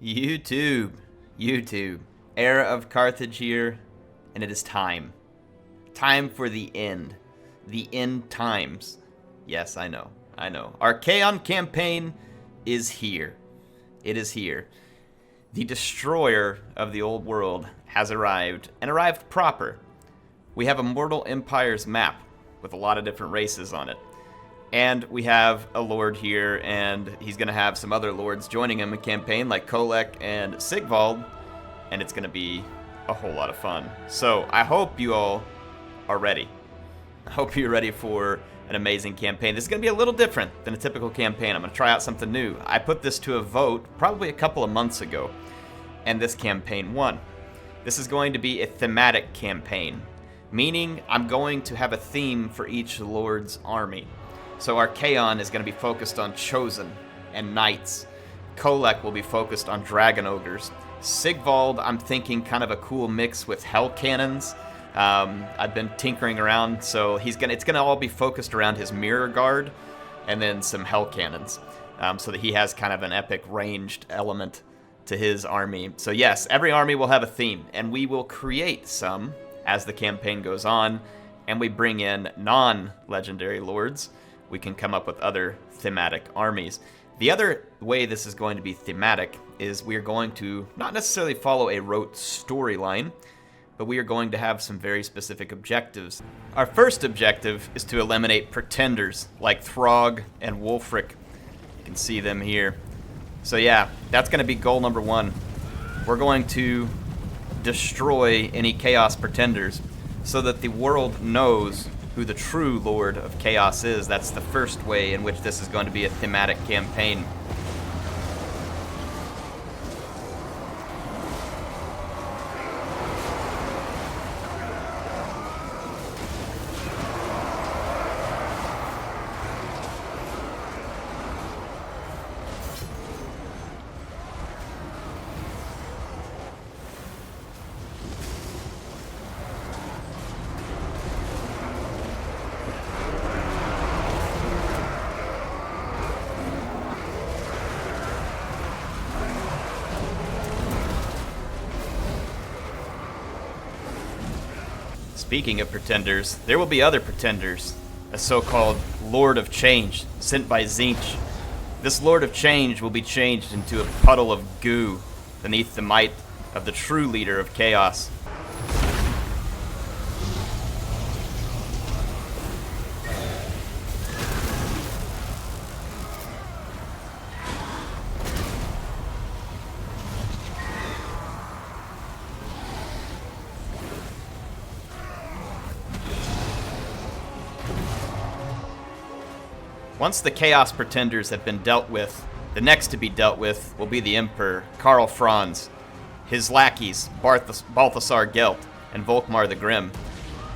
YouTube, YouTube, Era of Carthage here, and it is time. Time for the end. The end times. Yes, I know. Archaon campaign is here. It is here. The destroyer of the old world has arrived, and arrived proper. We have a Mortal Empires map with a lot of different races on it. And we have a lord here, and he's going to have some other lords joining him in campaign, like Kolek and Sigvald, and it's going to be a whole lot of fun. So I hope you all are ready. I hope you're ready for an amazing campaign. This is going to be a little different than a typical campaign. I'm going to try out something new. I put this to a vote probably a couple of months ago, and this campaign won. This is going to be a thematic campaign, meaning I'm going to have a theme for each lord's army. So Archaon is going to be focused on Chosen and Knights. Kolek will be focused on Dragon Ogres. Sigvald, I'm thinking kind of a cool mix with Hell Cannons. I've been tinkering around, so it's gonna all be focused around his Mirror Guard and then some Hell Cannons, so that he has kind of an epic ranged element to his army. So yes, every army will have a theme, and we will create some as the campaign goes on, and we bring in non-legendary lords. We can come up with other thematic armies. The other way this is going to be thematic is we are going to not necessarily follow a rote storyline, but we are going to have some very specific objectives. Our first objective is to eliminate pretenders like Thrall and Wulfric. You can see them here. So yeah, that's going to be goal number one. We're going to destroy any Chaos pretenders so that the world knows who the true Lord of Chaos is. That's the first way in which this is going to be a thematic campaign. Speaking of pretenders, there will be other pretenders. A so-called Lord of Change, sent by Tzeentch. This Lord of Change will be changed into a puddle of goo beneath the might of the true leader of Chaos. Once the Chaos Pretenders have been dealt with, the next to be dealt with will be the Emperor, Karl Franz, his lackeys, Balthasar Gelt, and Volkmar the Grim.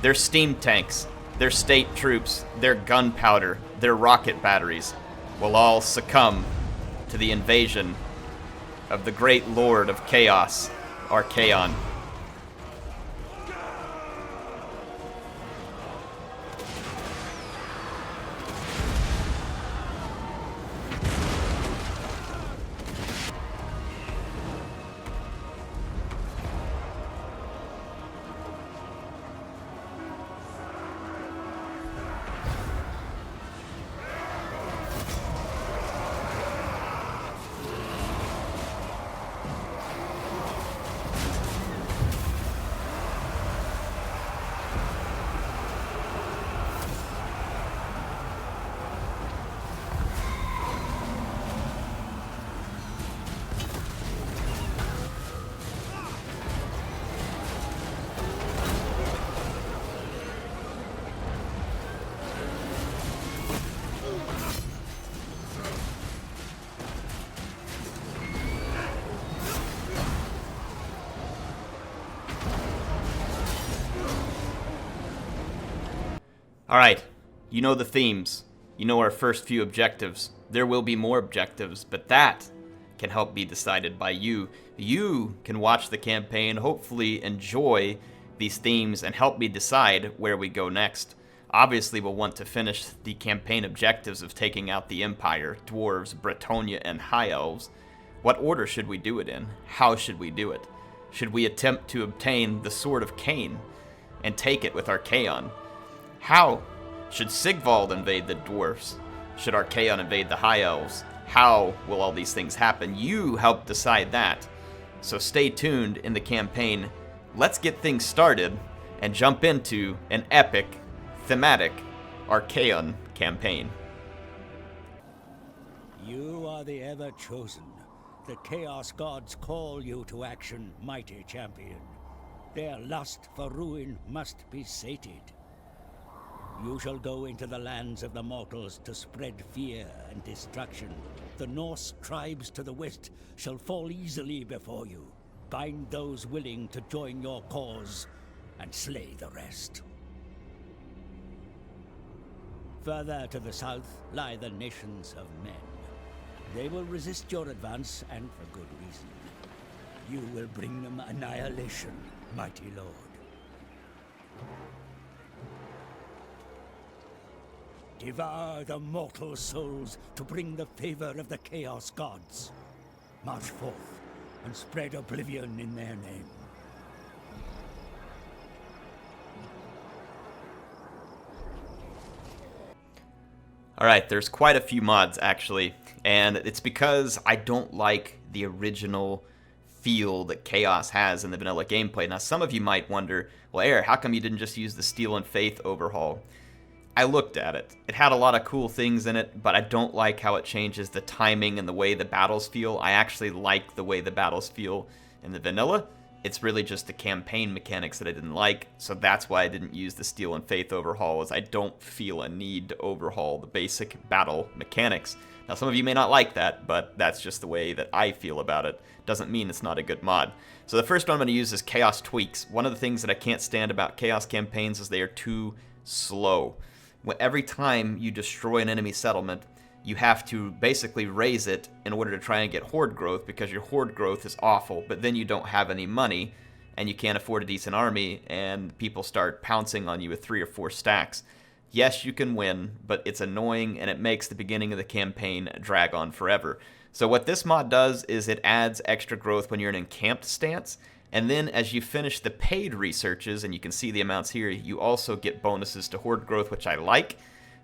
Their steam tanks, their state troops, their gunpowder, their rocket batteries will all succumb to the invasion of the great Lord of Chaos, Archaon. Alright, you know the themes. You know our first few objectives. There will be more objectives, but that can help be decided by you. You can watch the campaign, hopefully enjoy these themes, and help me decide where we go next. Obviously, we'll want to finish the campaign objectives of taking out the Empire, Dwarves, Bretonnia, and High Elves. What order should we do it in? How should we do it? Should we attempt to obtain the Sword of Cain and take it with Archaon? How should Sigvald invade the dwarfs? Should Archaon invade the High Elves? How will all these things happen? You help decide that. So stay tuned in the campaign. Let's get things started and jump into an epic, thematic Archaon campaign. You are the ever-chosen. The Chaos Gods call you to action, mighty champion. Their lust for ruin must be sated. You shall go into the lands of the mortals to spread fear and destruction. The Norse tribes to the west shall fall easily before you. Bind those willing to join your cause, and slay the rest. Further to the south lie the nations of men. They will resist your advance, and for good reason. You will bring them annihilation, mighty lord. Devour the mortal souls to bring the favor of the Chaos Gods. March forth and spread oblivion in their name. Alright, there's quite a few mods actually, and it's because I don't like the original feel that Chaos has in the vanilla gameplay. Now some of you might wonder, well Air, how come you didn't just use the Steel and Faith overhaul? I looked at it. It had a lot of cool things in it, but I don't like how it changes the timing and the way the battles feel. I actually like the way the battles feel in the vanilla. It's really just the campaign mechanics that I didn't like, so that's why I didn't use the Steel and Faith overhaul, is I don't feel a need to overhaul the basic battle mechanics. Now some of you may not like that, but that's just the way that I feel about it. Doesn't mean it's not a good mod. So the first one I'm going to use is Chaos Tweaks. One of the things that I can't stand about Chaos campaigns is they are too slow. Every time you destroy an enemy settlement, you have to basically raise it in order to try and get horde growth, because your horde growth is awful, but then you don't have any money and you can't afford a decent army, and people start pouncing on you with 3 or 4 stacks. Yes, you can win, but it's annoying and it makes the beginning of the campaign drag on forever. So what this mod does is it adds extra growth when you're in an encamped stance, and then as you finish the paid researches, and you can see the amounts here, you also get bonuses to horde growth, which I like,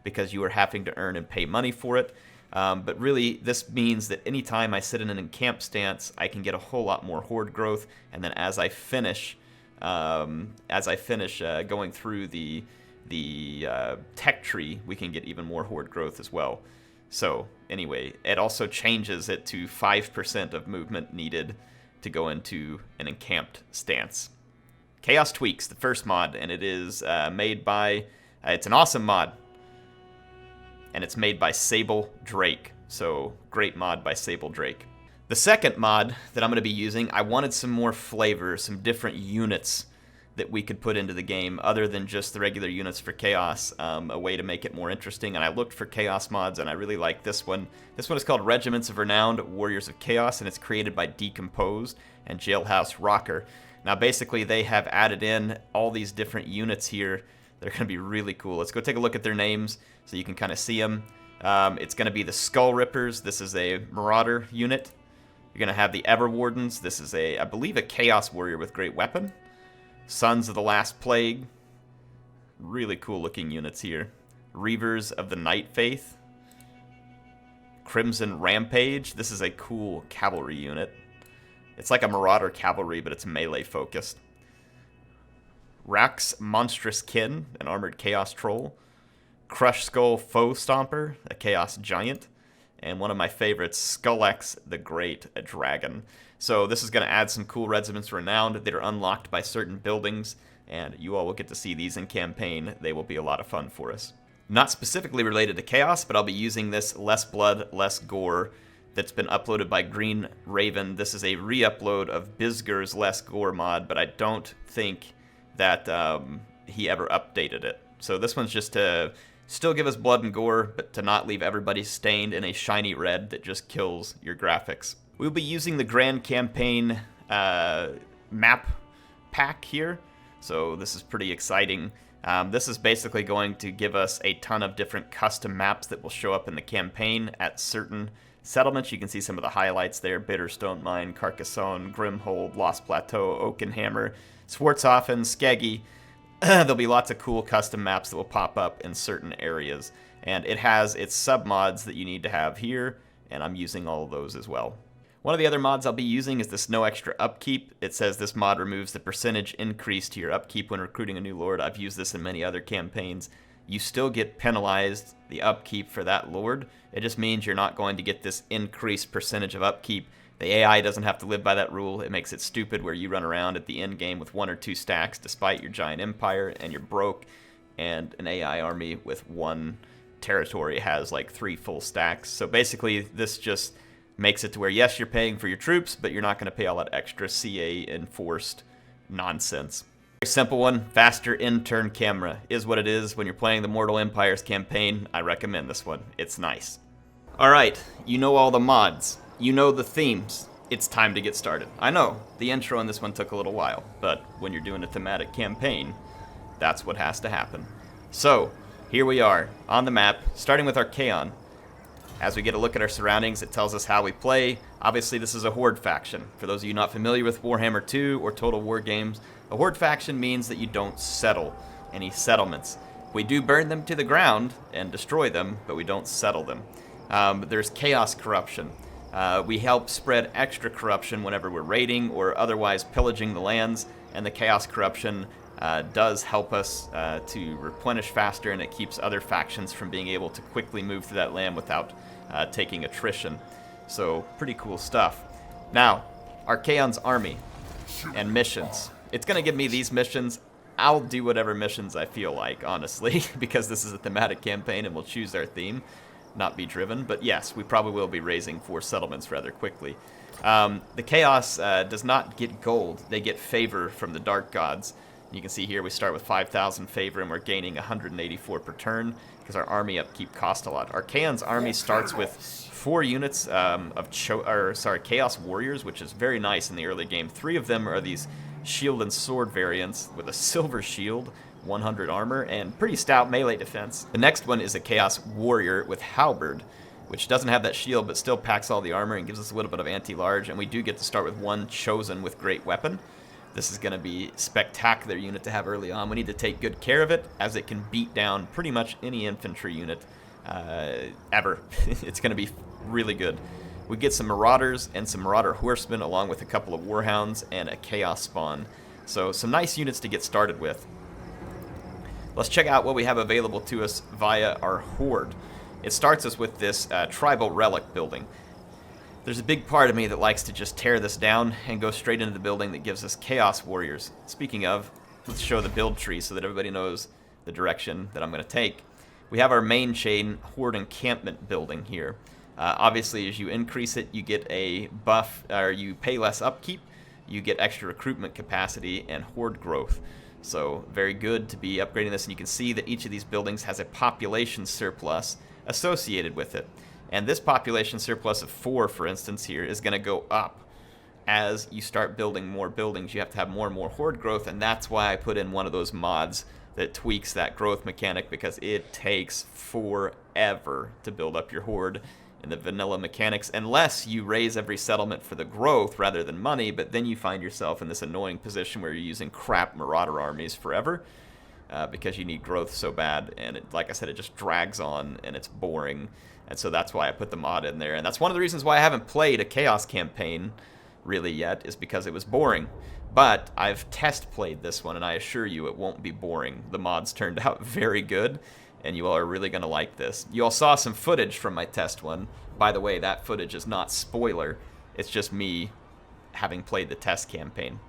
because you are having to earn and pay money for it. But really, this means that anytime I sit in an encamped stance, I can get a whole lot more horde growth, and then as I finish going through the tech tree, we can get even more horde growth as well. So anyway, it also changes it to 5% of movement needed to go into an encamped stance. Chaos Tweaks, the first mod, and it is made by, it's an awesome mod, and it's made by Sable Drake, so great mod by Sable Drake. The second mod that I'm going to be using, I wanted some more flavor, some different units that we could put into the game other than just the regular units for Chaos, a way to make it more interesting, and I looked for Chaos mods, and I really like this one. This one is called Regiments of Renowned Warriors of Chaos, and it's created by Decomposed and Jailhouse Rocker. Now basically they have added in all these different units here that are going to be really cool. Let's go take a look at their names so you can kind of see them. It's going to be the Skull Rippers. This is a Marauder unit. You're going to have the Everwardens. This is I believe a Chaos Warrior with Great Weapon. Sons of the Last Plague. Really cool looking units here. Reavers of the Night Faith. Crimson Rampage. This is a cool cavalry unit. It's like a Marauder cavalry, but it's melee focused. Rax Monstrous Kin, an armored Chaos Troll. Crush Skull Foe Stomper, a Chaos Giant. And one of my favorites, Skullex the Great, a dragon. So this is going to add some cool Regiments Renowned that are unlocked by certain buildings, and you all will get to see these in campaign. They will be a lot of fun for us. Not specifically related to Chaos, but I'll be using this Less Blood, Less Gore that's been uploaded by Green Raven. This is a re-upload of Bizger's Less Gore mod, but I don't think that he ever updated it. So this one's just to still give us blood and gore, but to not leave everybody stained in a shiny red that just kills your graphics. We'll be using the Grand Campaign map pack here, so this is pretty exciting. This is basically going to give us a ton of different custom maps that will show up in the campaign at certain Settlements, you can see some of the highlights there: Bitterstone Mine, Carcassonne, Grimhold, Lost Plateau, Oakenhammer, Swartzhofen, Skeggy. There'll be lots of cool custom maps that will pop up in certain areas. And it has its sub-mods that you need to have here, and I'm using all of those as well. One of the other mods I'll be using is this no extra upkeep. It says this mod removes the percentage increase to your upkeep when recruiting a new lord. I've used this in many other campaigns. You still get penalized the upkeep for that lord. It just means you're not going to get this increased percentage of upkeep. The AI doesn't have to live by that rule. It makes it stupid where you run around at the end game with 1 or 2 stacks despite your giant empire and you're broke, and an AI army with 1 territory has like 3 full stacks. So basically this just makes it to where, yes, you're paying for your troops, but you're not going to pay all that extra CA enforced nonsense. Very simple one. Faster in-turn camera is what it is. When you're playing the Mortal Empires campaign, I recommend this one. It's nice. Alright, you know all the mods. You know the themes. It's time to get started. I know, the intro in this one took a little while, but when you're doing a thematic campaign, that's what has to happen. So, here we are, on the map, starting with Archaon. As we get a look at our surroundings, it tells us how we play. Obviously, this is a Horde faction. For those of you not familiar with Warhammer II or Total War games, a Horde faction means that you don't settle any settlements. We do burn them to the ground and destroy them, but we don't settle them. There's chaos corruption. We help spread extra corruption whenever we're raiding or otherwise pillaging the lands, and the chaos corruption does help us to replenish faster, and it keeps other factions from being able to quickly move through that land without taking attrition. So, pretty cool stuff. Now, Archaon's army and missions. It's going to give me these missions. I'll do whatever missions I feel like, honestly, because this is a thematic campaign and we'll choose our theme, not be driven. But yes, we probably will be raising 4 settlements rather quickly. The Chaos does not get gold. They get favor from the Dark Gods. You can see here we start with 5,000 favor and we're gaining 184 per turn because our army upkeep cost a lot. Archaon's army starts with 4 units of Chaos Warriors, which is very nice in the early game. 3 of them are these shield and sword variants with a silver shield, 100 armor, and pretty stout melee defense. The next one is a Chaos Warrior with halberd, which doesn't have that shield but still packs all the armor and gives us a little bit of anti-large, and we do get to start with 1 chosen with great weapon. This is going to be a spectacular unit to have early on. We need to take good care of it, as it can beat down pretty much any infantry unit ever. It's going to be really good. We get some Marauders and some Marauder Horsemen, along with a couple of Warhounds and a Chaos Spawn. So some nice units to get started with. Let's check out what we have available to us via our Horde. It starts us with this Tribal Relic building. There's a big part of me that likes to just tear this down and go straight into the building that gives us Chaos Warriors. Speaking of, let's show the build tree so that everybody knows the direction that I'm going to take. We have our main chain Horde encampment building here. Obviously, as you increase it, you get a buff, or you pay less upkeep, you get extra recruitment capacity and horde growth. So very good to be upgrading this, and you can see that each of these buildings has a population surplus associated with it. And this population surplus of 4, for instance, here is going to go up as you start building more buildings. You have to have more and more horde growth, and that's why I put in one of those mods that tweaks that growth mechanic, because it takes forever to build up your horde in the vanilla mechanics, unless you raise every settlement for the growth rather than money, but then you find yourself in this annoying position where you're using crap marauder armies forever because you need growth so bad, and it, like I said, it just drags on and it's boring. And so that's why I put the mod in there, and that's one of the reasons why I haven't played a Chaos campaign really yet, is because it was boring. But I've test played this one, and I assure you it won't be boring. The mods turned out very good, and you all are really going to like this. You all saw some footage from my test one. By the way, that footage is not spoiler. It's just me having played the test campaign.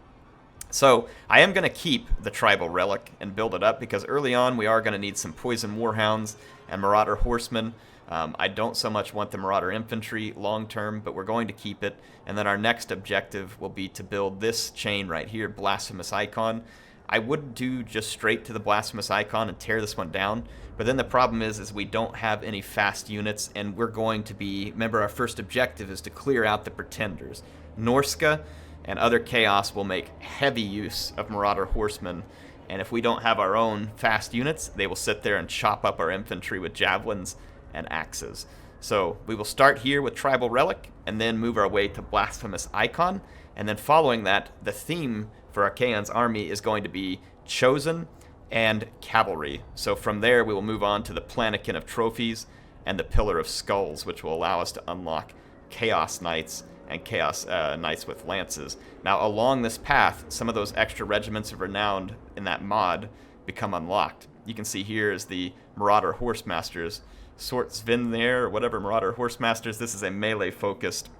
So I am going to keep the Tribal Relic and build it up, because early on we are going to need some Poison Warhounds and Marauder Horsemen. I don't so much want the Marauder Infantry long term, but we're going to keep it. And then our next objective will be to build this chain right here, Blasphemous Icon. I would do just straight to the Blasphemous Icon and tear this one down, but then the problem is we don't have any fast units, and we're going to be, remember, our first objective is to clear out the Pretenders. Norska and other Chaos will make heavy use of Marauder Horsemen, and if we don't have our own fast units, they will sit there and chop up our infantry with javelins and axes. So we will start here with Tribal Relic, and then move our way to Blasphemous Icon, and then following that, the theme for Archaon's army is going to be Chosen and Cavalry. So from there, we will move on to the Plannikin of Trophies and the Pillar of Skulls, which will allow us to unlock Chaos Knights and Chaos Knights with Lances. Now, along this path, some of those extra Regiments of Renown in that mod become unlocked. You can see here is the Marauder Horsemasters. Sven there, or whatever Marauder Horsemasters. This is a melee-focused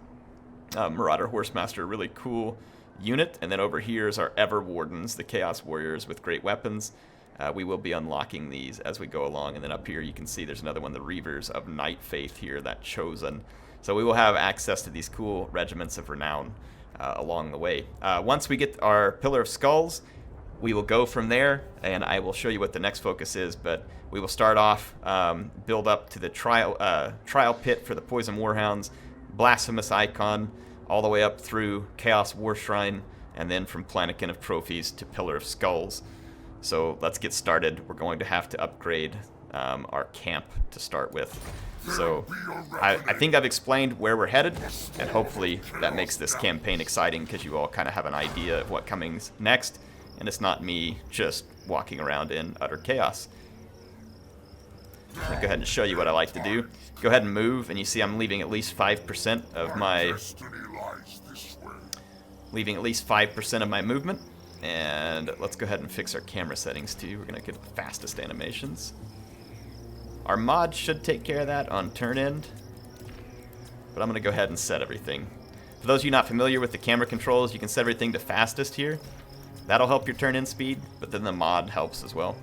Marauder Horsemaster, really cool unit. And then over here is our Ever Wardens, the Chaos Warriors with great weapons. We will be unlocking these as we go along. And then up here you can see there's another one, the Reavers of Night Faith here, that Chosen. So we will have access to these cool Regiments of Renown along the way. Once we get our Pillar of Skulls, we will go from there, and I will show you what the next focus is, but we will start off, build up to the trial pit for the Poison Warhounds, Blasphemous Icon, all the way up through Chaos War Shrine, and then from Plannikin of Trophies to Pillar of Skulls. So let's get started. We're going to have to upgrade our camp to start with. So I think I've explained where we're headed, and hopefully that makes this campaign exciting because you all kind of have an idea of what comes next, and it's not me just walking around in utter chaos. I'll go ahead and show you what I like to do. Go ahead and move, and you see I'm leaving at least 5% of my movement. And let's go ahead and fix our camera settings too. We're gonna get the fastest animations. Our mod should take care of that on turn end, but I'm gonna go ahead and set everything. For those of you not familiar with the camera controls, you can set everything to fastest here. That'll help your turn-in speed, but then the mod helps as well.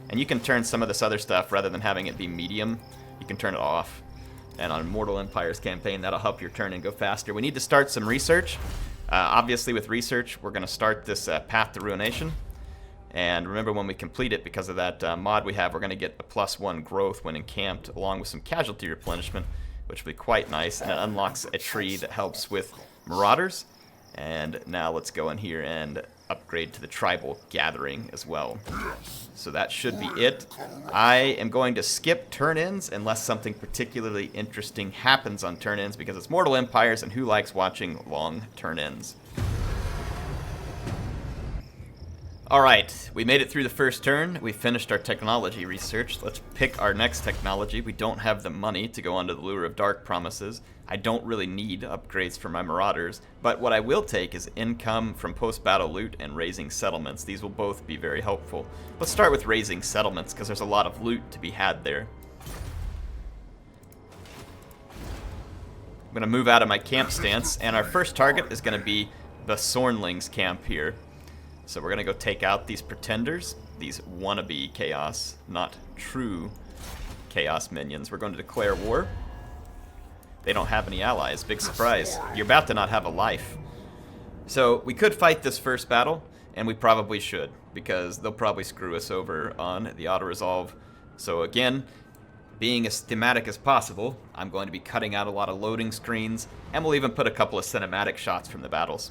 And you can turn some of this other stuff, rather than having it be medium, you can turn it off. And on Mortal Empires campaign, that'll help your turn-in go faster. We need to start some research. Obviously with research, we're going to start this Path to Ruination. And remember, when we complete it, because of that mod we have, we're going to get a +1 growth when encamped, along with some casualty replenishment, which will be quite nice. And it unlocks a tree that helps with Marauders. And now let's go in here and upgrade to the Tribal Gathering as well. So that should be it. I am going to skip turn-ins unless something particularly interesting happens on turn-ins, because it's Mortal Empires, and who likes watching long turn-ins? Alright, we made it through the first turn. We finished our technology research. Let's pick our next technology. We don't have the money to go onto the Lure of Dark Promises. I don't really need upgrades for my Marauders, but what I will take is income from post-battle loot and Razing Settlements. These will both be very helpful. Let's start with Razing Settlements, because there's a lot of loot to be had there. I'm going to move out of my camp stance, and our first target is going to be the Sornlings camp here. So we're going to go take out these pretenders, these wannabe chaos, not true chaos minions. We're going to declare war. They don't have any allies. Big surprise. You're about to not have a life. So we could fight this first battle, and we probably should, because they'll probably screw us over on the auto-resolve. So again, being as thematic as possible, I'm going to be cutting out a lot of loading screens, and we'll even put a couple of cinematic shots from the battles.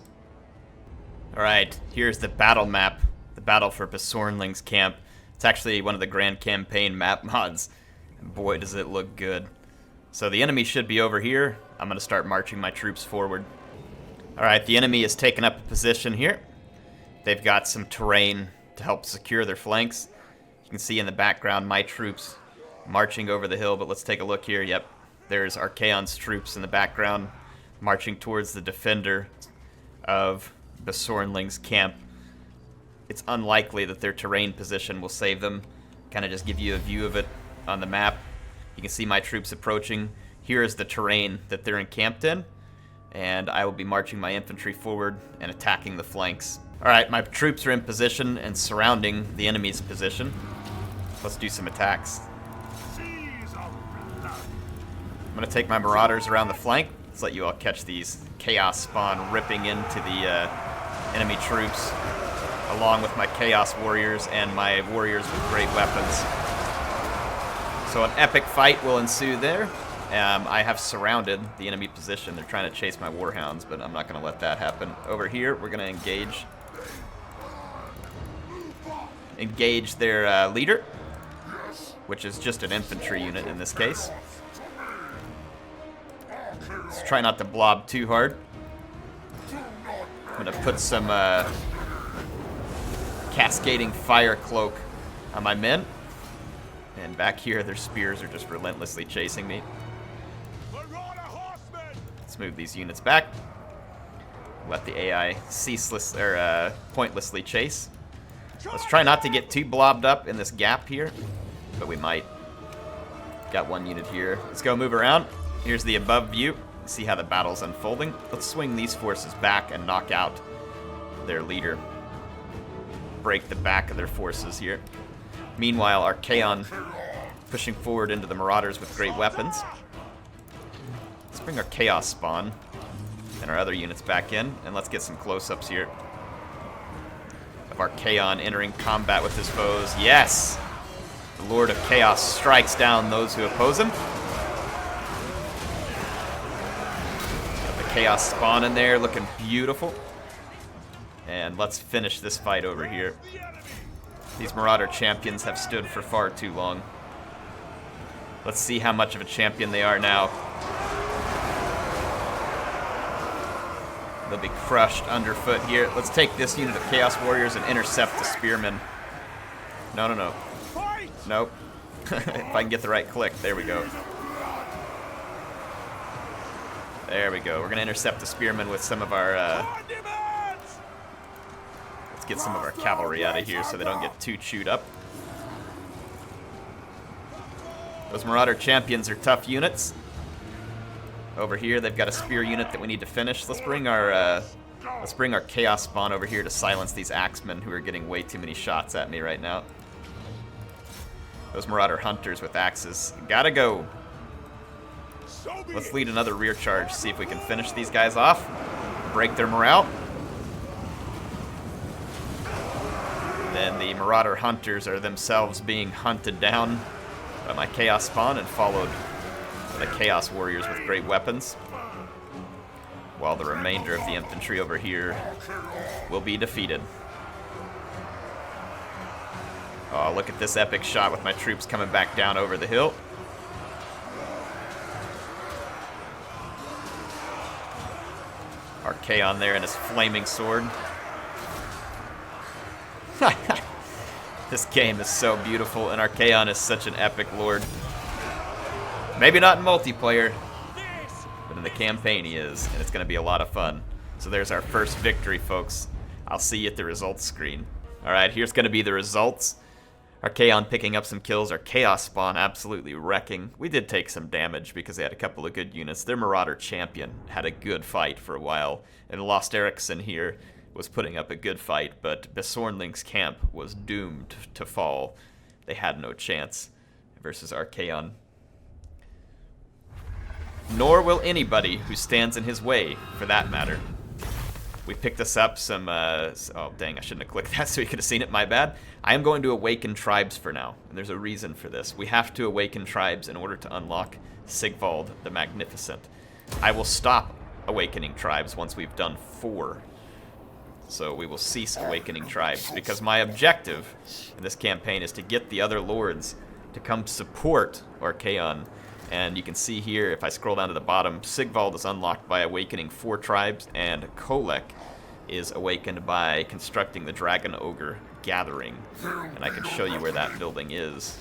Alright, here's the battle map, the battle for Besornling's camp. It's actually one of the Grand Campaign map mods. And boy, does it look good. So the enemy should be over here. I'm going to start marching my troops forward. Alright, the enemy has taken up a position here. They've got some terrain to help secure their flanks. You can see in the background my troops marching over the hill, but let's take a look here. Yep, there's Archaon's troops in the background marching towards the defender of Besornling's camp. It's unlikely that their terrain position will save them. Kind of just give you a view of it on the map. You can see my troops approaching. Here is the terrain that they're encamped in, and I will be marching my infantry forward and attacking the flanks. Alright, my troops are in position and surrounding the enemy's position. Let's do some attacks. I'm going to take my Marauders around the flank. Let's let you all catch these Chaos spawn ripping into the enemy troops, along with my Chaos Warriors and my Warriors with great weapons. So an epic fight will ensue there. I have surrounded the enemy position. They're trying to chase my Warhounds, but I'm not going to let that happen. Over here, we're going to engage their leader, which is just an infantry unit in this case. Let's try not to blob too hard. I'm gonna put some cascading fire cloak on my men. And back here, their spears are just relentlessly chasing me. Let's move these units back. Let the AI ceaseless or pointlessly chase. Let's try not to get too blobbed up in this gap here, but we might. Got one unit here. Let's go move around. Here's the above view. See how the battle's unfolding. Let's swing these forces back and knock out their leader. Break the back of their forces here. Meanwhile, Archaon pushing forward into the Marauders with great weapons. Let's bring our Chaos Spawn and our other units back in, and let's get some close-ups here of Archaon entering combat with his foes. Yes! The Lord of Chaos strikes down those who oppose him. Got the Chaos Spawn in there, looking beautiful. And let's finish this fight over here. These Marauder champions have stood for far too long. Let's see how much of a champion they are now. They'll be crushed underfoot here. Let's take this unit of Chaos Warriors and intercept the Spearmen. No, no, no. Nope. If I can get the right click. There we go. There we go. We're going to intercept the Spearmen with some of our... let's get some of our cavalry out of here so they don't get too chewed up. Those Marauder champions are tough units. Over here, they've got a spear unit that we need to finish. Let's bring our Chaos Spawn over here to silence these Axemen who are getting way too many shots at me right now. Those Marauder hunters with axes. Gotta go. Let's lead another rear charge, see if we can finish these guys off. Break their morale. Then the Marauder hunters are themselves being hunted down by my Chaos Spawn and followed by the Chaos Warriors with great weapons. While the remainder of the infantry over here will be defeated. Oh, look at this epic shot with my troops coming back down over the hill. Archaon there and his flaming sword. This game is so beautiful, and Archaon is such an epic lord. Maybe not in multiplayer, but in the campaign he is, and it's going to be a lot of fun. So there's our first victory, folks. I'll see you at the results screen. Alright, here's going to be the results. Archaon picking up some kills, our Chaos Spawn absolutely wrecking. We did take some damage because they had a couple of good units. Their Marauder champion had a good fight for a while, and Lost Ericsson here was putting up a good fight, but Besornling's camp was doomed to fall. They had no chance versus Archaon. Nor will anybody who stands in his way, for that matter. We picked us up some, oh dang, I shouldn't have clicked that so you could have seen it, my bad. I am going to awaken tribes for now, and there's a reason for this. We have to awaken tribes in order to unlock Sigvald the Magnificent. I will stop awakening tribes once we've done 4. So we will cease awakening tribes, because my objective in this campaign is to get the other lords to come support Archaon. And you can see here, if I scroll down to the bottom, Sigvald is unlocked by awakening 4 tribes, and Kolek is awakened by constructing the Dragon Ogre Gathering. And I can show you where that building is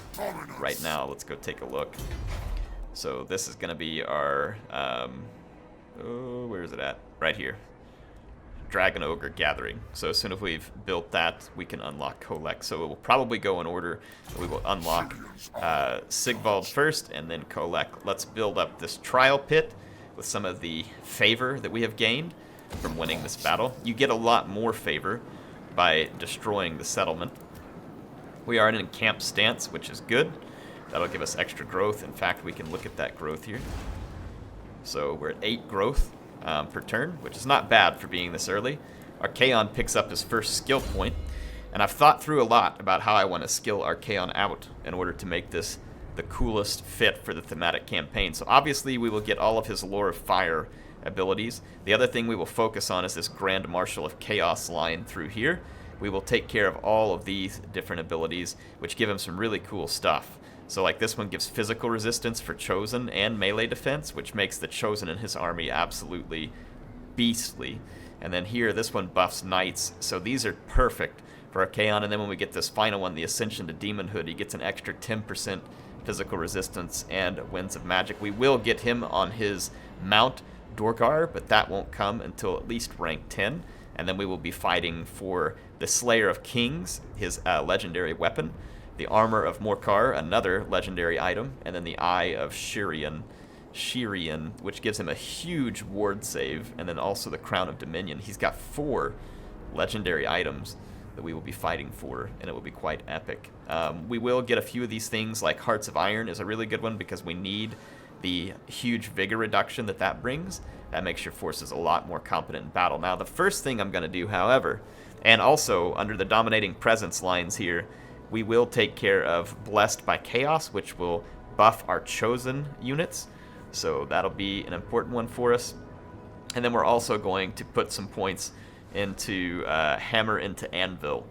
right now. Let's go take a look. So this is going to be our, oh, where is it at? Right here. Dragon Ogre Gathering. So as soon as we've built that, we can unlock Kolek. So it will probably go in order. We will unlock Sigvald first, and then Kolek. Let's build up this trial pit with some of the favor that we have gained from winning this battle. You get a lot more favor by destroying the settlement. We are in an encamped stance, which is good. That'll give us extra growth. In fact, we can look at that growth here. So we're at 8 growth per turn, which is not bad for being this early. Archaon picks up his first skill point, and I've thought through a lot about how I want to skill Archaon out in order to make this the coolest fit for the thematic campaign. So obviously we will get all of his Lore of Fire abilities. The other thing we will focus on is this Grand Marshal of Chaos line through here. We will take care of all of these different abilities, which give him some really cool stuff. So like this one gives physical resistance for Chosen and melee defense, which makes the Chosen and his army absolutely beastly. And then here, this one buffs Knights, so these are perfect for Archaon. And then when we get this final one, the Ascension to Demonhood, he gets an extra 10% physical resistance and Winds of Magic. We will get him on his mount, Dorgar, but that won't come until at least rank 10. And then we will be fighting for the Slayer of Kings, his legendary weapon, the Armor of Morkar, another legendary item, and then the Eye of Shirian, which gives him a huge ward save, and then also the Crown of Dominion. He's got 4 legendary items that we will be fighting for, and it will be quite epic. We will get a few of these things, like Hearts of Iron is a really good one because we need the huge vigor reduction that brings. That makes your forces a lot more competent in battle. Now, the first thing I'm going to do, however, and also under the Dominating Presence lines here, we will take care of Blessed by Chaos, which will buff our Chosen units. So that'll be an important one for us. And then we're also going to put some points into Hammer into Anvil.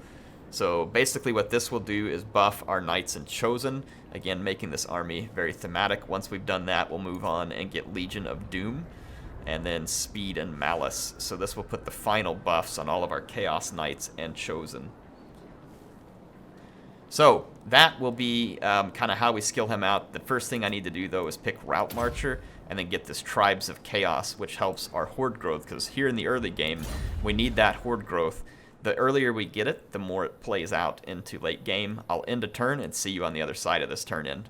So basically what this will do is buff our Knights and Chosen, again making this army very thematic. Once we've done that, we'll move on and get Legion of Doom, and then Speed and Malice. So this will put the final buffs on all of our Chaos Knights and Chosen. So that will be kind of how we skill him out. The first thing I need to do, though, is pick Route Marcher and then get this Tribes of Chaos, which helps our Horde growth, because here in the early game, we need that Horde growth. The earlier we get it, the more it plays out into late game. I'll end a turn and see you on the other side of this turn end.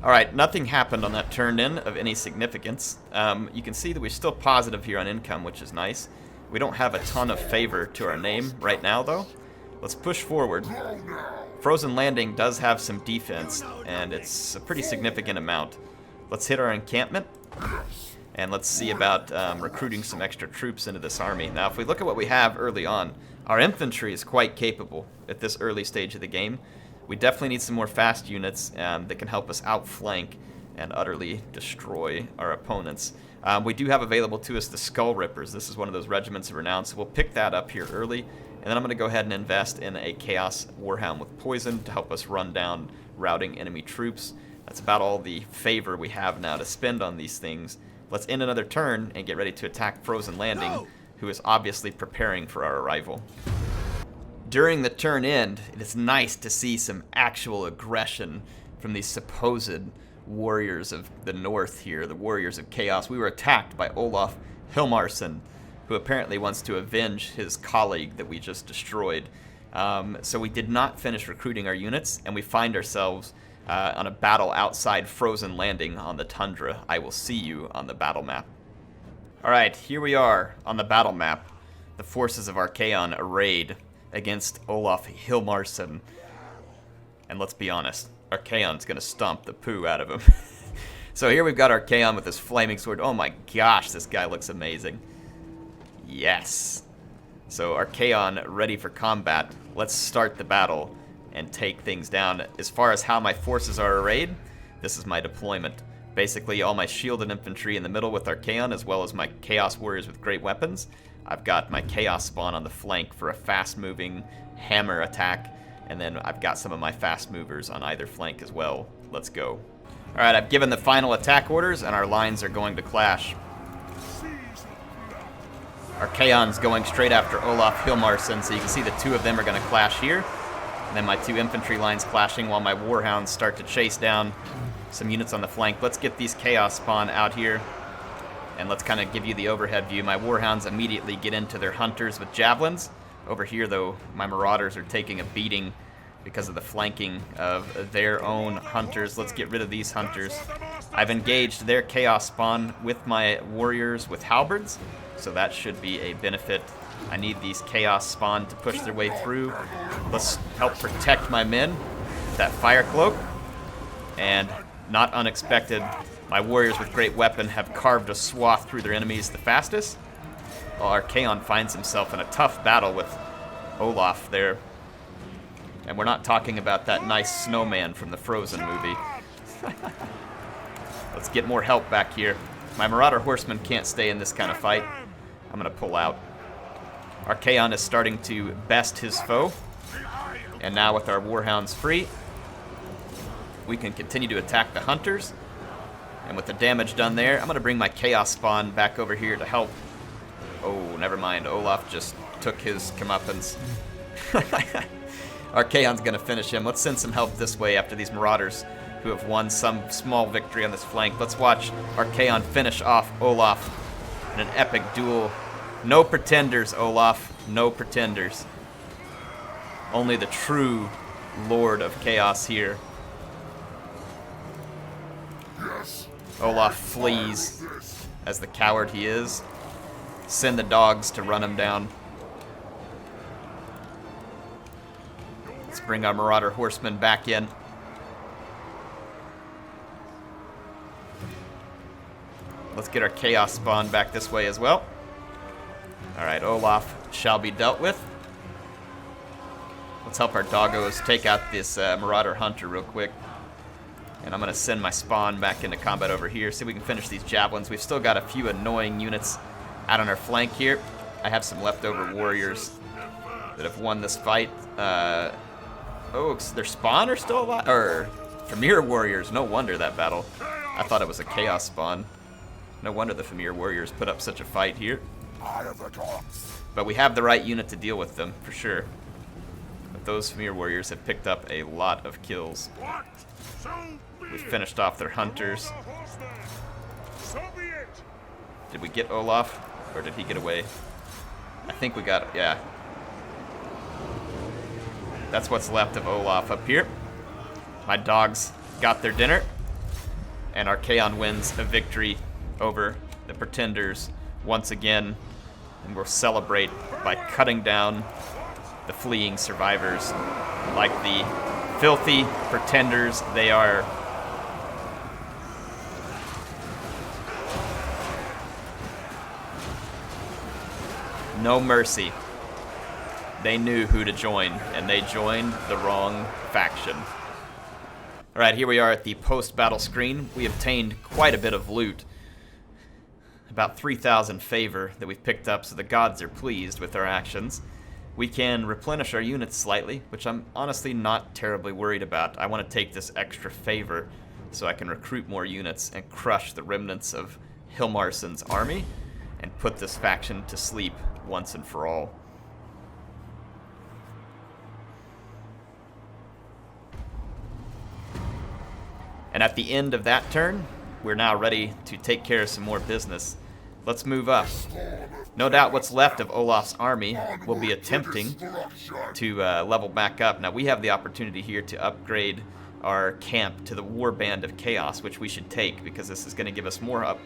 Alright, nothing happened on that turn in of any significance. You can see that we're still positive here on income, which is nice. We don't have a ton of favor to our name right now, though. Let's push forward. Frozen Landing does have some defense, and it's a pretty significant amount. Let's hit our encampment, and let's see about recruiting some extra troops into this army. Now, if we look at what we have early on, our infantry is quite capable at this early stage of the game. We definitely need some more fast units that can help us outflank and utterly destroy our opponents. We do have available to us the Skull Rippers. This is one of those regiments of renown, so we'll pick that up here early. And then I'm going to go ahead and invest in a Chaos Warhound with Poison to help us run down routing enemy troops. That's about all the favor we have now to spend on these things. Let's end another turn and get ready to attack Frozen Landing, who is obviously preparing for our arrival. During the turn end, it is nice to see some actual aggression from these supposed warriors of the north here, the warriors of chaos. We were attacked by Olaf Hilmarsson, who apparently wants to avenge his colleague that we just destroyed. So we did not finish recruiting our units, and we find ourselves on a battle outside Frozen Landing on the tundra. I will see you on the battle map. Alright, here we are on the battle map. The forces of Archaon arrayed against Olaf Hilmarsson. And let's be honest, Archaon's gonna stomp the poo out of him. So here we've got Archaon with his flaming sword. Oh my gosh, this guy looks amazing. Yes. So Archaon ready for combat. Let's start the battle and take things down. As far as how my forces are arrayed, this is my deployment. Basically all my shielded infantry in the middle with Archaon, as well as my Chaos Warriors with great weapons. I've got my Chaos Spawn on the flank for a fast-moving hammer attack, and then I've got some of my fast movers on either flank as well. Let's go. Alright, I've given the final attack orders, and our lines are going to clash. Archaon's going straight after Olaf Hilmarsson, so you can see the two of them are going to clash here. And then my two infantry lines clashing while my Warhounds start to chase down some units on the flank. Let's get these Chaos Spawn out here, and let's kind of give you the overhead view. My Warhounds immediately get into their Hunters with Javelins. Over here, though, my Marauders are taking a beating because of the flanking of their own Hunters. Let's get rid of these Hunters. I've engaged their Chaos Spawn with my Warriors with Halberds, so that should be a benefit. I need these Chaos Spawn to push their way through. Let's help protect my men with that Fire Cloak. And not unexpected, my Warriors with great weapon have carved a swath through their enemies the fastest, while Archaon finds himself in a tough battle with Olaf there. And we're not talking about that nice snowman from the Frozen movie. Let's get more help back here. My Marauder Horsemen can't stay in this kind of fight. I'm going to pull out. Archaon is starting to best his foe. And now with our Warhounds free, we can continue to attack the hunters. And with the damage done there, I'm going to bring my Chaos Spawn back over here to help. Oh, never mind. Olaf just took his comeuppance. Archaon's going to finish him. Let's send some help this way after these Marauders who have won some small victory on this flank. Let's watch Archaon finish off Olaf in an epic duel. No pretenders, Olaf. No pretenders. Only the true Lord of Chaos here. Olaf flees as the coward he is. Send the dogs to run him down. Let's bring our Marauder Horsemen back in. Let's get our Chaos Spawn back this way as well. Alright, Olaf shall be dealt with. Let's help our doggos take out this Marauder Hunter real quick. And I'm going to send my Spawn back into combat over here, see if we can finish these Javelins. We've still got a few annoying units out on our flank here. I have some leftover warriors that have won this fight. Oh, their Spawn are still alive? Or Famir warriors, no wonder that battle. I thought it was a Chaos Spawn. No wonder the Famir warriors put up such a fight here. But we have the right unit to deal with them, for sure. But those Famir warriors have picked up a lot of kills. We finished off their hunters. Did we get Olaf? Or did he get away? I think we got, yeah. That's what's left of Olaf up here. My dogs got their dinner. And Archaon wins a victory over the Pretenders once again. And we'll celebrate by cutting down the fleeing survivors like the filthy Pretenders they are. No mercy. They knew who to join, and they joined the wrong faction. Alright, here we are at the post-battle screen. We obtained quite a bit of loot. About 3,000 favor that we've picked up, so the gods are pleased with our actions. We can replenish our units slightly, which I'm honestly not terribly worried about. I want to take this extra favor so I can recruit more units and crush the remnants of Hilmarsson's army and put this faction to sleep once and for all. And at the end of that turn, we're now ready to take care of some more business. Let's move up. No doubt what's left of Olaf's army will be attempting to level back up. Now we have the opportunity here to upgrade our camp to the Warband of Chaos, which we should take because this is going to give us more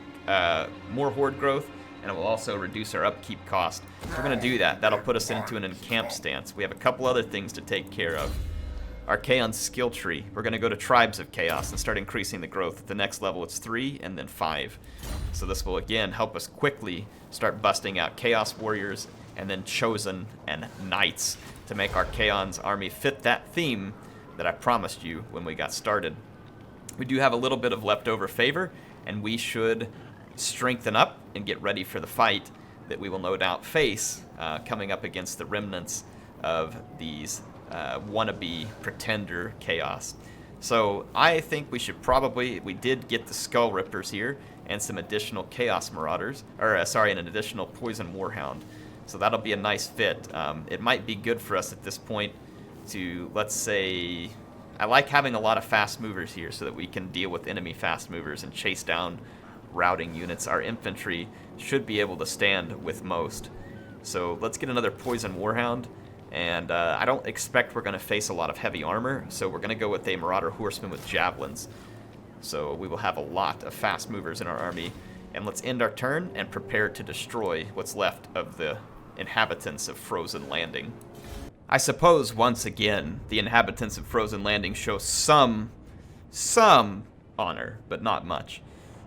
horde growth, and it will also reduce our upkeep cost. We're going to do that. That'll put us into an encamp stance. We have a couple other things to take care of. Archaon's skill tree. We're going to go to Tribes of Chaos and start increasing the growth. At the next level, it's 3 and then 5. So this will, again, help us quickly start busting out Chaos Warriors and then Chosen and Knights to make Archaon's army fit that theme that I promised you when we got started. We do have a little bit of leftover favor, and we should strengthen up and get ready for the fight that we will no doubt face coming up against the remnants of these wannabe pretender chaos. So I think we should probably, we did get the Skull Rippers here and some additional Chaos Marauders, or an additional Poison Warhound. So that'll be a nice fit. It might be good for us at this point to, let's say, I like having a lot of fast movers here so that we can deal with enemy fast movers and chase down routing units. Our infantry should be able to stand with most. So let's get another Poison Warhound. And I don't expect we're going to face a lot of heavy armor, so we're going to go with a Marauder Horseman with Javelins. So we will have a lot of fast movers in our army. And let's end our turn and prepare to destroy what's left of the inhabitants of Frozen Landing. I suppose, once again, the inhabitants of Frozen Landing show some honor, but not much.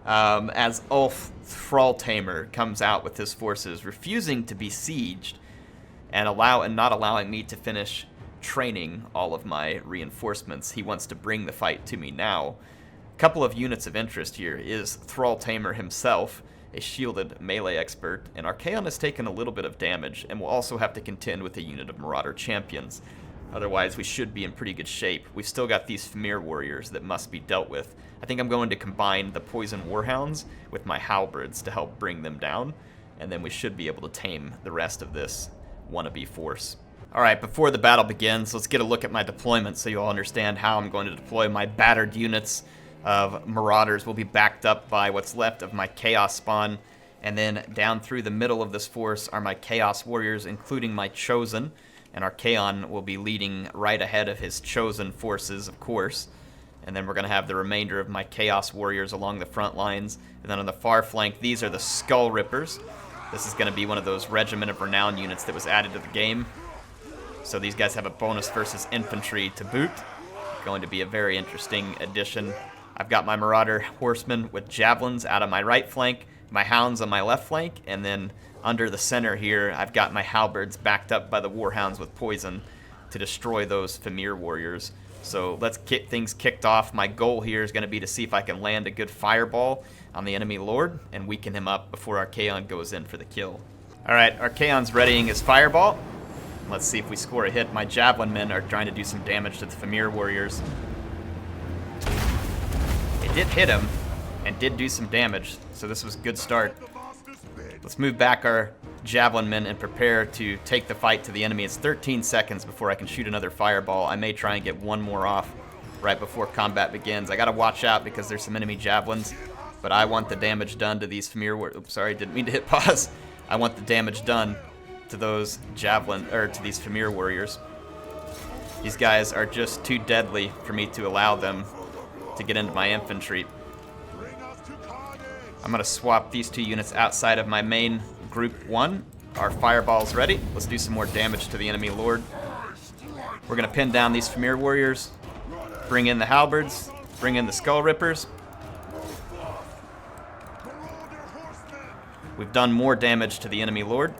As Ulf Thrall Tamer comes out with his forces, refusing to be sieged, and not allowing me to finish training all of my reinforcements. He wants to bring the fight to me now. A couple of units of interest here is Thrall Tamer himself, a shielded melee expert, and Archaon has taken a little bit of damage and will also have to contend with a unit of Marauder champions. Otherwise, we should be in pretty good shape. We've still got these Famir warriors that must be dealt with. I think I'm going to combine the poison warhounds with my halberds to help bring them down, and then we should be able to tame the rest of this wannabe force. Alright, before the battle begins, let's get a look at my deployment so you'll understand how I'm going to deploy my battered units of marauders. Will be backed up by what's left of my chaos spawn, and then down through the middle of this force are my chaos warriors, including my chosen, and Archaon will be leading right ahead of his chosen forces, of course. And then we're going to have the remainder of my chaos warriors along the front lines. And then on the far flank, these are the Skull Rippers. This is going to be one of those Regiment of Renown units that was added to the game. So these guys have a bonus versus infantry to boot. Going to be a very interesting addition. I've got my Marauder Horsemen with javelins out on my right flank, my Hounds on my left flank, and then under the center here, I've got my Halberds backed up by the Warhounds with poison to destroy those Famir warriors. So let's get things kicked off. My goal here is going to be to see if I can land a good fireball on the enemy lord and weaken him up before Archaon goes in for the kill. Alright, Archaon's readying his fireball. Let's see if we score a hit. My javelin men are trying to do some damage to the Famir warriors. It did hit him and did do some damage, so this was a good start. Let's move back our javelin men and prepare to take the fight to the enemy. It's 13 seconds before I can shoot another fireball. I may try and get one more off right before combat begins. I gotta watch out because there's some enemy javelins, but I want the damage done to these Famir warriors. Oops, sorry, didn't mean to hit pause. I want the damage done to those to these Famir warriors. These guys are just too deadly for me to allow them to get into my infantry. I'm going to swap these two units outside of my main group 1. Our fireball's ready. Let's do some more damage to the enemy lord. We're going to pin down these Famir warriors, bring in the halberds, bring in the skull rippers. We've done more damage to the enemy lord.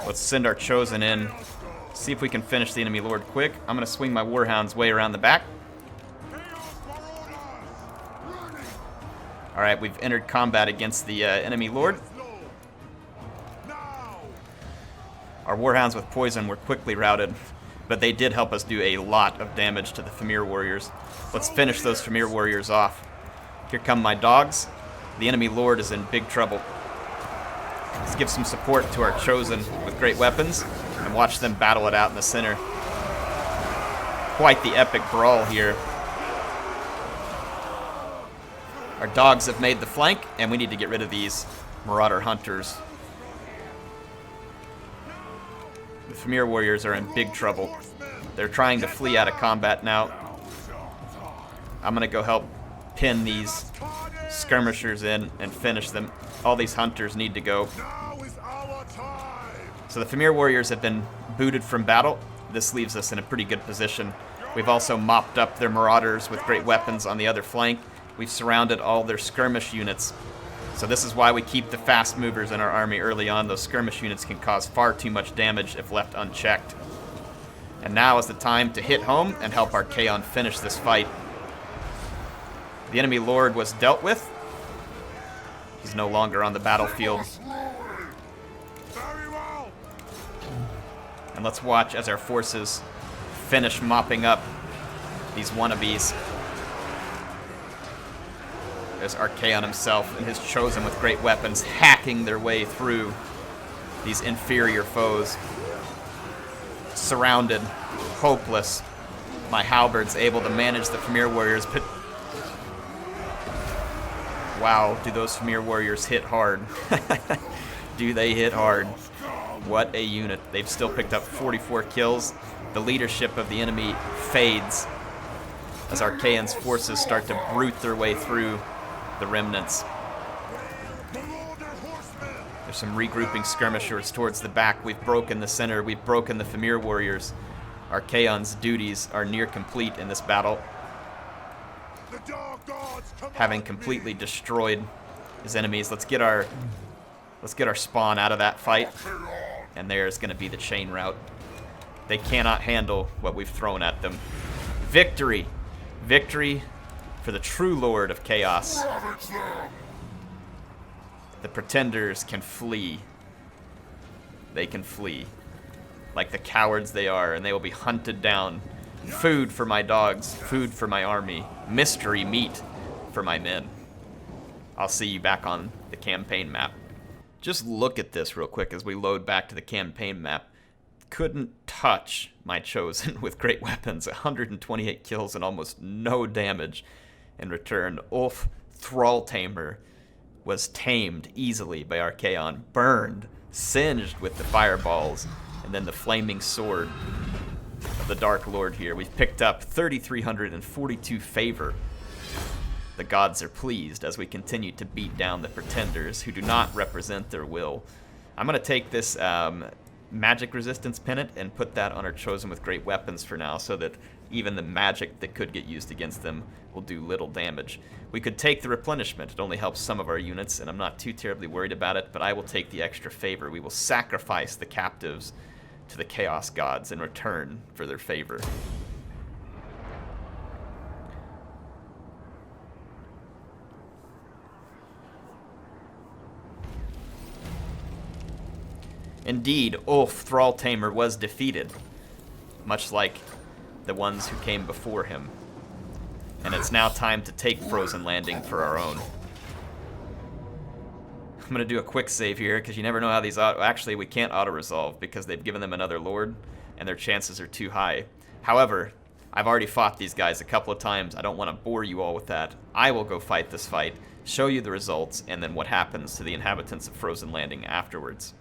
Let's send our chosen in, see if we can finish the enemy lord quick. I'm going to swing my warhounds way around the back. Alright, we've entered combat against the enemy lord. Our warhounds with poison were quickly routed, but they did help us do a lot of damage to the Famir warriors. Let's finish those Famir warriors off. Here come my dogs. The enemy lord is in big trouble. Let's give some support to our chosen with great weapons and watch them battle it out in the center. Quite the epic brawl here. Our dogs have made the flank, and we need to get rid of these Marauder Hunters. The Famir warriors are in big trouble. They're trying to flee out of combat now. I'm going to go help pin these skirmishers in and finish them. All these hunters need to go. So the Famir warriors have been booted from battle. This leaves us in a pretty good position. We've also mopped up their marauders with great weapons on the other flank. We've surrounded all their skirmish units. So this is why we keep the fast movers in our army early on. Those skirmish units can cause far too much damage if left unchecked. And now is the time to hit home and help Archaon finish this fight. The enemy lord was dealt with. He's no longer on the battlefield. And let's watch as our forces finish mopping up these wannabes. There's Archaon himself and his chosen with great weapons hacking their way through these inferior foes. Surrounded, hopeless. My halberds able to manage the Famir warriors, but wow, do those Famir warriors hit hard. Do they hit hard. What a unit. They've still picked up 44 kills. The leadership of the enemy fades as Archaon's forces start to brute their way through the remnants. There's some regrouping skirmishers towards the back. We've broken the center. We've broken the Famir warriors. Archaon's duties are near complete in this battle, having completely destroyed his enemies. Let's get our spawn out of that fight, and there's going to be the chain route. They cannot handle what we've thrown at them. Victory! Victory for the true Lord of Chaos. The pretenders can flee. They can flee. like the cowards they are, and they will be hunted down. Food for my dogs, food for my army, mystery meat for my men. I'll see you back on the campaign map. Just look at this real quick as we load back to the campaign map. Couldn't touch my chosen with great weapons. 128 kills and almost no damage in return. Olaf, Thrall Tamer, was tamed easily by Archaon, burned, singed with the fireballs, and then the flaming sword of the Dark Lord here. We've picked up 3,342 favor. The gods are pleased as we continue to beat down the pretenders who do not represent their will. I'm going to take this magic resistance pennant and put that on our chosen with great weapons for now, so that even the magic that could get used against them will do little damage. We could take the replenishment. It only helps some of our units, and I'm not too terribly worried about it, but I will take the extra favor. We will sacrifice the captives to the Chaos Gods in return for their favor. Indeed, Olaf, Thrall Tamer, was defeated, much like the ones who came before him. And it's now time to take Frozen Landing for our own. I'm going to do a quick save here, because you never know how these auto... Actually, we can't auto-resolve, because they've given them another lord, and their chances are too high. However, I've already fought these guys a couple of times. I don't want to bore you all with that. I will go fight this fight, show you the results, and then what happens to the inhabitants of Frozen Landing afterwards.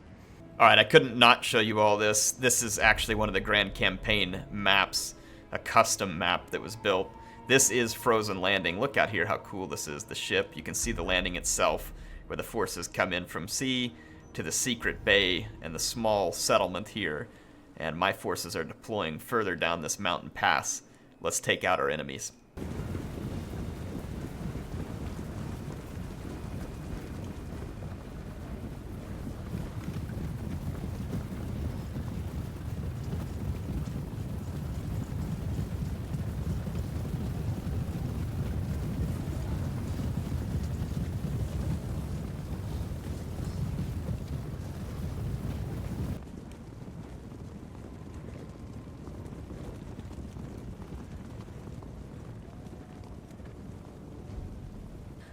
Alright, I couldn't not show you all this. This is actually one of the Grand Campaign maps, a custom map that was built. This is Frozen Landing. Look out here how cool this is, the ship. You can see the landing itself, where the forces come in from sea to the secret bay and the small settlement here. And my forces are deploying further down this mountain pass. Let's take out our enemies.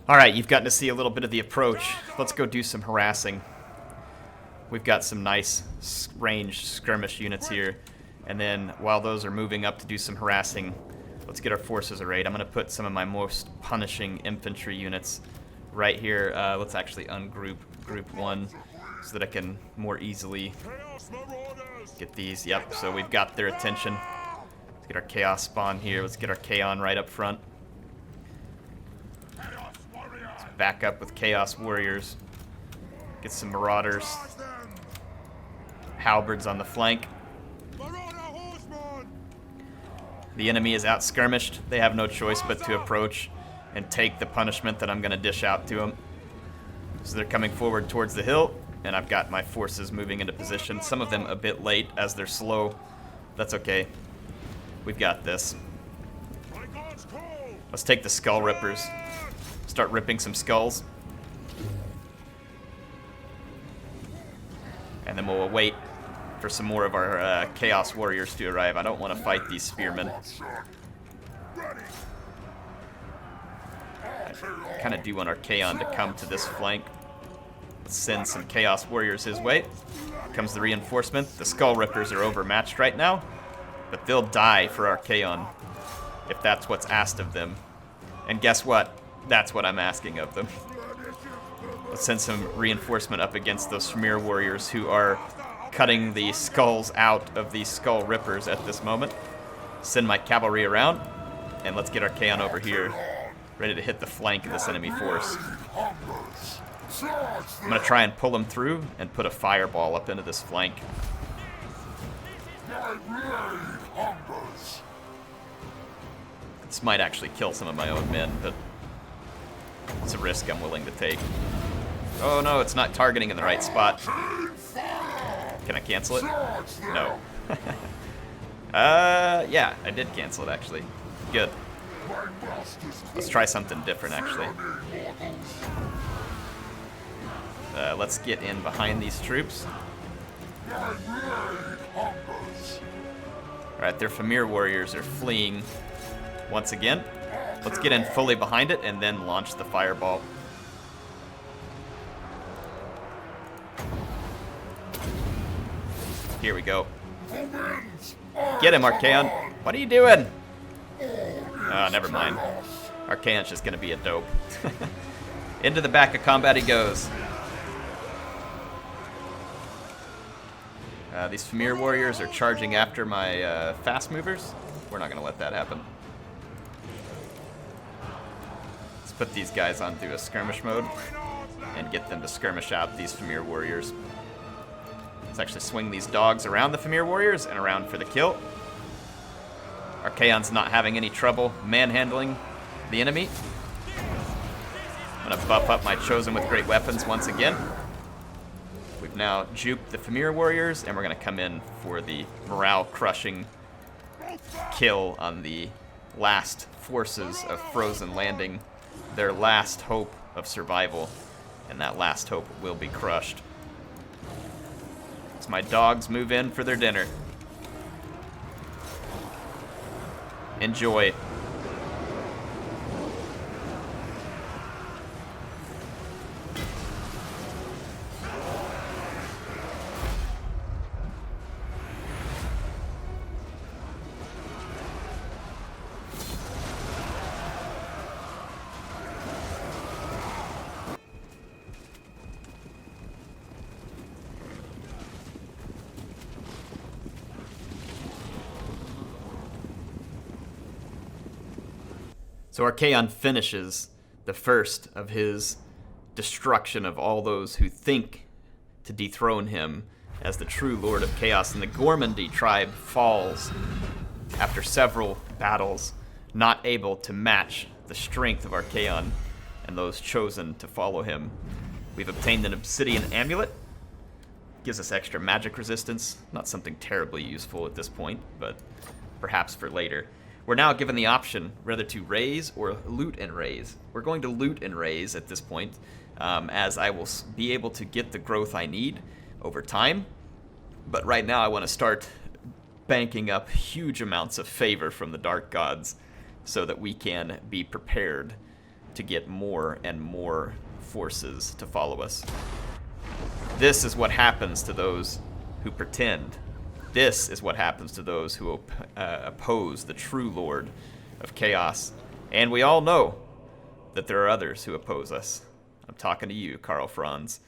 Alright, you've gotten to see a little bit of the approach. Let's go do some harassing. We've got some nice ranged skirmish units here. And then while those are moving up to do some harassing, let's get our forces arrayed. I'm going to put some of my most punishing infantry units right here. Let's actually ungroup group 1 so that I can more easily get these. Yep, so we've got their attention. Let's get our chaos spawn here. Let's get our Chaon right up front. Back up with Chaos Warriors. Get some Marauders. Halberds on the flank. The enemy is out skirmished. They have no choice but to approach and take the punishment that I'm going to dish out to them. So they're coming forward towards the hill, and I've got my forces moving into position. Some of them a bit late as they're slow. That's okay. We've got this. Let's take the Skull Rippers. Start ripping some skulls. And then we'll wait for some more of our Chaos Warriors to arrive. I don't want to fight these spearmen. I kind of do want our Archaon to come to this flank. Let's send some Chaos Warriors his way. Comes the reinforcement. The Skull Rippers are overmatched right now, but they'll die for our Archaon if that's what's asked of them. And guess what? That's what I'm asking of them. Let's send some reinforcement up against those Smear Warriors who are cutting the skulls out of these Skull Rippers at this moment. Send my cavalry around, and let's get our Archaon over here, ready to hit the flank of this enemy force. I'm going to try and pull them through and put a fireball up into this flank. This might actually kill some of my own men, but it's a risk I'm willing to take. Oh no, it's not targeting in the right spot. Can I cancel it? No. Yeah, I did cancel it actually. Good. Let's try something different actually. Let's get in behind these troops. Alright, their Famir warriors are fleeing once again. Let's get in fully behind it and then launch the fireball. Here we go. Get him, Archaon. What are you doing? Oh, never mind. Archaon's just gonna be a dope. Into the back of combat he goes. These Famir warriors are charging after my fast movers. We're not gonna let that happen. Let's put these guys onto a skirmish mode and get them to skirmish out these Famir warriors. Let's actually swing these dogs around the Famir warriors and around for the kill. Archaon's not having any trouble manhandling the enemy. I'm gonna buff up my Chosen with great weapons once again. We've now juked the Famir warriors, and we're gonna come in for the morale-crushing kill on the last forces of Frozen Landing, their last hope of survival, and that last hope will be crushed. As my dogs move in for their dinner. Enjoy. So Archaon finishes the first of his destruction of all those who think to dethrone him as the true Lord of Chaos, and the Gormandy tribe falls after several battles, not able to match the strength of Archaon and those chosen to follow him. We've obtained an obsidian amulet. Gives us extra magic resistance. Not something terribly useful at this point, but perhaps for later. We're now given the option whether to raise or loot and raise. We're going to loot and raise at this point, as I will be able to get the growth I need over time. But right now I want to start banking up huge amounts of favor from the Dark Gods so that we can be prepared to get more and more forces to follow us. This is what happens to those who pretend. This is what happens to those who oppose the true Lord of Chaos. And we all know that there are others who oppose us. I'm talking to you, Karl Franz.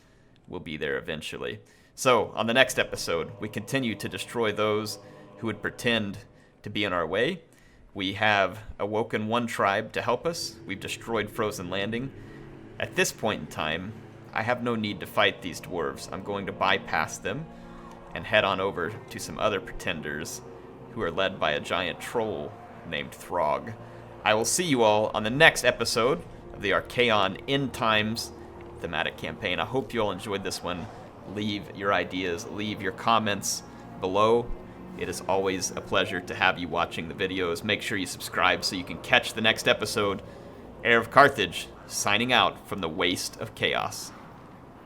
We'll be there eventually. So, on the next episode, we continue to destroy those who would pretend to be in our way. We have awoken one tribe to help us. We've destroyed Frozen Landing. At this point in time, I have no need to fight these dwarves. I'm going to bypass them and head on over to some other pretenders who are led by a giant troll named Thrall. I will see you all on the next episode of the Archaon End Times thematic campaign. I hope you all enjoyed this one. Leave your ideas, leave your comments below. It is always a pleasure to have you watching the videos. Make sure you subscribe so you can catch the next episode. HeirofCarthage, signing out from the Waste of Chaos.